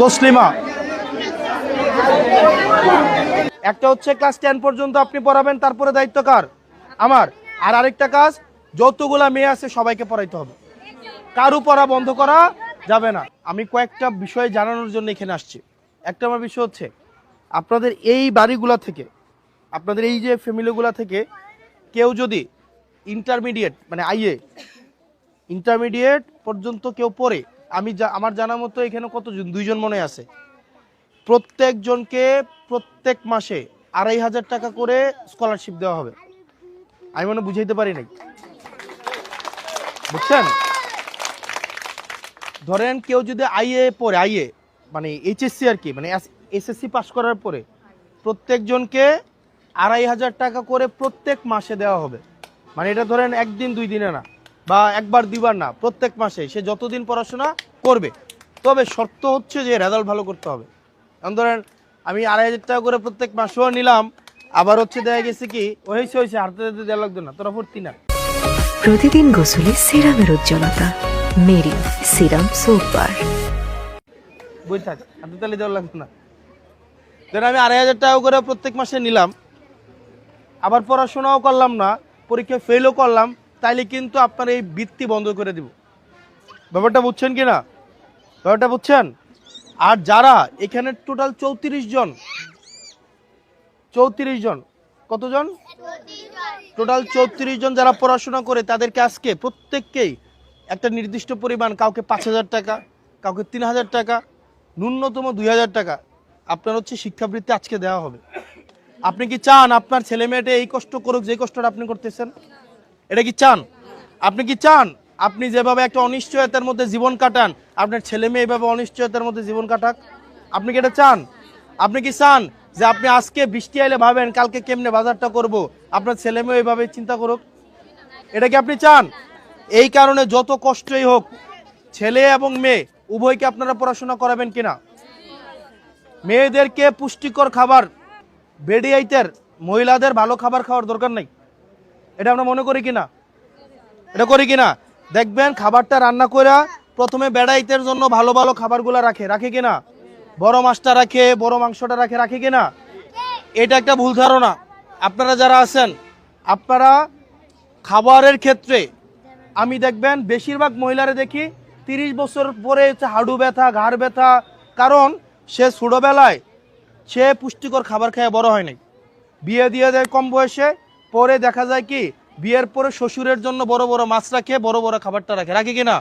তসলিমা। একটা হচ্ছে ক্লাস 10 পর্যন্ত আপনি পড়াবেন, তারপরে দায়িত্ব কার? আমার। আর আরেকটা কাজ, যতগুলা মেয়ে আছে সবাইকে পড়াইতে হবে, কারু পড়া বন্ধ করা যাবে না। আমি কয়েকটা বিষয় জানানোর জন্য এখানে আসছি। একটা আমার বিষয় হচ্ছে, আপনাদের এই বাড়িগুলা থেকে, আপনাদের এই যে ফ্যামিলিগুলা থেকে কেউ যদি ইন্টারমিডিয়েট মানে আইএ ইন্টারমিডিয়েট পর্যন্ত কেউ পড়ে, আমার জানা মতো এখানে কতজন, 2 জন মনে আছে, প্রত্যেকজনকে প্রত্যেক মাসে 2500 টাকা করে স্কলারশিপ দেওয়া হবে। আমি মনে বুঝাইতে পারি নাই, বুঝছেন? ধরেন কেউ যদি আইএ পড়ে, আইএ মানে এইচএসসি আর কি, মানে এসএসসি পাস করার পরে প্রত্যেকজনকে 2500 টাকা করে প্রত্যেক মাসে দেওয়া হবে। মানে এটা ধরেন একদিন 2 দিনে না, বা একবার 2বার না, প্রত্যেক মাসে সে যতদিন পড়াশোনা করবে। তবে শর্ত হচ্ছে যে রেজাল্ট ভালো করতে হবে। কারণ ধরেন আমি 2500 টাকা করে প্রত্যেক মাসেও নিলাম, আবার হচ্ছে দেখা গেছে কি হয়েছে হাতে দেওয়া লাগতো না, তোরা ভর্তি না। প্রতিদিন গোসলে সিরামের উজ্জ্বলতা মেরি সিরাম সোপ বার। বই থাক, হাতে তালি দেওয়া লাগতো না। ধরেন আমি 2500 টাকা করে প্রত্যেক মাসে নিলাম, আবার পড়াশোনাও করলাম না, পরীক্ষায় ফেলও করলাম, তাইলে কিন্তু আপনার এই বৃত্তি বন্ধ করে দিব। ব্যাপারটা বুঝছেন কি না? ব্যাপারটা বুঝছেন? আর যারা এখানে টোটাল 34 জন, কতজন? টোটাল 34 জন যারা পড়াশোনা করে, তাদেরকে আজকে প্রত্যেককেই একটা নির্দিষ্ট পরিমাণ, কাউকে 5000 টাকা, কাউকে 3000 টাকা, ন্যূনতম 2000 টাকা আপনার হচ্ছে শিক্ষাবৃত্তি আজকে দেওয়া হবে। আপনি কি চান আপনার ছেলে মেয়েটা এই কষ্ট করুক যে কষ্টটা আপনি করতেছেন? এটা কি চান? আপনি কি চান আপনি যেভাবে একটা অনিশ্চয়তার মধ্যে জীবন কাটান, আপনার ছেলে মেয়ে এভাবে অনিশ্চয়তার মধ্যে জীবন কাটাক? আপনি কি এটা চান? আপনি কি চান যে আপনি আজকে বৃষ্টি আইলে ভাবেন কালকে কেমনে বাজারটা করব, আপনার ছেলে মেয়ে এইভাবে চিন্তা করুক? এটা কি আপনি চান? এই কারণে যত কষ্টই হোক, ছেলে এবং মেয়ে উভয়কে আপনারা পড়াশোনা করাবেন কিনা? মেয়েদেরকে পুষ্টিকর খাবার, বেডিয়াইতের মহিলাদের ভালো খাবার খাওয়ার দরকার নাই, এটা আমরা মনে করি কিনা? এটা করি কিনা? দেখবেন খাবারটা রান্না করে প্রথমে বেড়াইতের জন্য ভালো ভালো খাবারগুলো রাখে কিনা? বড় মাছটা রাখে, বড় মাংসটা রাখে কিনা? এটা একটা ভুল ধারণা। আপনারা যারা আছেন, আপনারা খাবারের ক্ষেত্রে আমি দেখবেন বেশিরভাগ মহিলারা দেখি 30 বছর পরে হচ্ছে হাঁটু ব্যথা, ঘাড় ব্যথা, কারণ সে ছোটবেলায় সে পুষ্টিকর খাবার খেয়ে বড় হয় নাই। বিয়ে দিয়ে দেয় কম বয়সে, পরে দেখা যায় কি বিয়ের পরে শ্বশুরের জন্য বড় বড় মাছ রাখে, বড় বড় খাবারটা রাখে কিনা?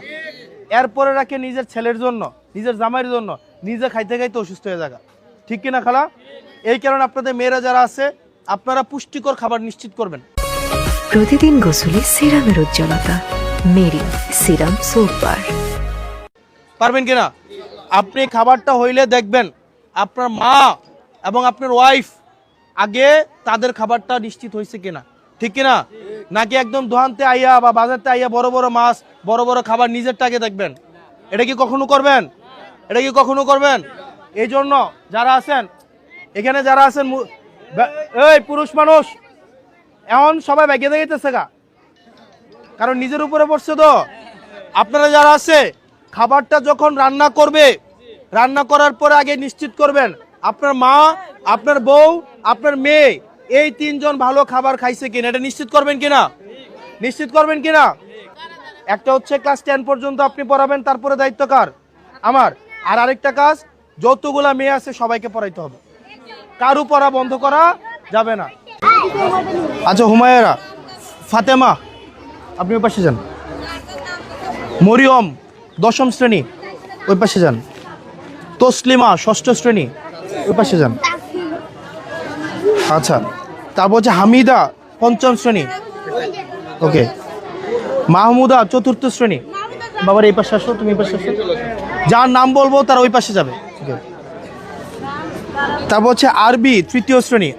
এরপরে রাখে নিজের ছেলের জন্য, নিজের জামাইয়ের জন্য, নিজে খাইতে খাইতে অসুস্থ হয়ে যায়। ঠিক কিনা খালা? এই কারণে আপনাদের মেয়েরা যারা আছে, আপনারা পুষ্টিকর খাবার নিশ্চিত করবেন। প্রতিদিন গোসলে সিরামের উজ্জ্বলতা মেরি সিরাম সোপ বার। পারবেন কিনা? আপনি খাবারটা হইলে দেখবেন আপনার মা এবং আপনার ওয়াইফ আগে তাদের খাবারটা নিশ্চিত হয়েছে কিনা, ঠিক কিনা? নাকি একদম দোকানতে আইয়া বা বাজারতে আইয়া বড় বড় মাছ, বড় বড় খাবার নিজেরটা আগে দেখবেন? এটা কি কখনো করবেন? এটা কি কখনো করবেন? এই জন্য যারা আছেন এখানে, যারা আছেন এই পুরুষ মানুষ এমন সবাই ব্যাগে দেখেছে গা, কারণ নিজের উপরে পড়ছে তো। আপনারা যারা আছে খাবারটা যখন রান্না করবে, রান্না করার পরে আগে নিশ্চিত করবেন আপনার মা, আপনার বউ, আপনার মেয়ে এই 3 জন ভালো খাবার খাইছে কিনা, এটা নিশ্চিত করবেন কিনা? নিশ্চিত করবেন কিনা? একটা হচ্ছে ক্লাস 10 পর্যন্ত আপনি পড়াবেন, তারপরে দায়িত্ব কার? আমার। আর আরেকটা কাজ, যতগুলা মেয়ে আছে সবাইকে পড়াইতে হবে, কারু পড়া বন্ধ করা যাবে না। আচ্ছা হুমায়রা, ফাতেমা আপনি ওই পাশে যান। মরিয়ম 10ম শ্রেণী, ওই পাশে যান। তসলিমা 6ষ্ঠ শ্রেণী, ওই পাশে যান। আচ্ছা, তারপর হচ্ছে হামিদা 5ম শ্রেণী, ওকে। মাহমুদা 4র্থ শ্রেণী। বাবার এই পাশে আসো, তুমি এই পাশে আসো। যার নাম বলবো তারা ওই পাশে যাবে। তারপর হচ্ছে আরবি 3য় শ্রেণী,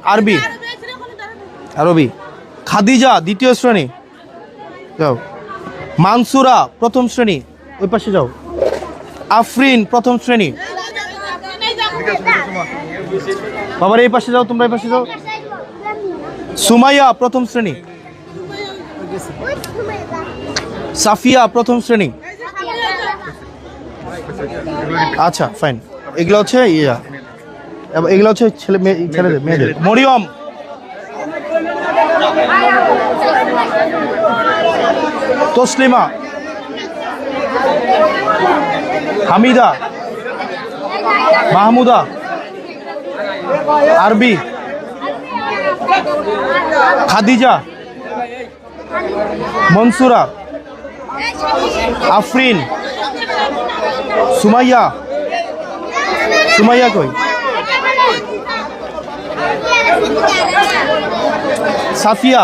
আরবি। খাদিজা 2য় শ্রেণী, যাও। মানসুরা 1ম শ্রেণী, ওই পাশে যাও। আফরিন 1ম শ্রেণী। বাবার এই পাশে যাও, তোমরা এই পাশে যাও। সুমাইয়া 1ম শ্রেণী। সাফিয়া 1ম শ্রেণী। আচ্ছা ফাইন। এগুলো হচ্ছে ইয়া, এবং এগুলো হচ্ছে ছেলেদের মেয়েদের। মরিয়ম, তসলিমা, হামিদা, মাহমুদা, আরবি, খাদিজা, মনসুরা, আফরিন, সুমাইয়া, সুমাইয়া কই, সাফিয়া,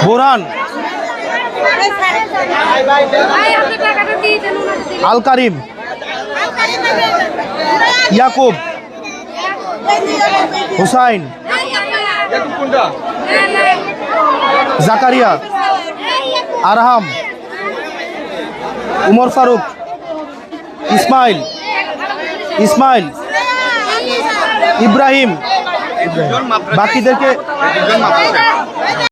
বোরহান, আল কারিম, ইয়াকুব, হুসাইন, জাকারিয়া, আরহাম, উমর ফারুক, ইসমাইল, ইসমাইল, ইব্রাহিম, বাকিদেরকে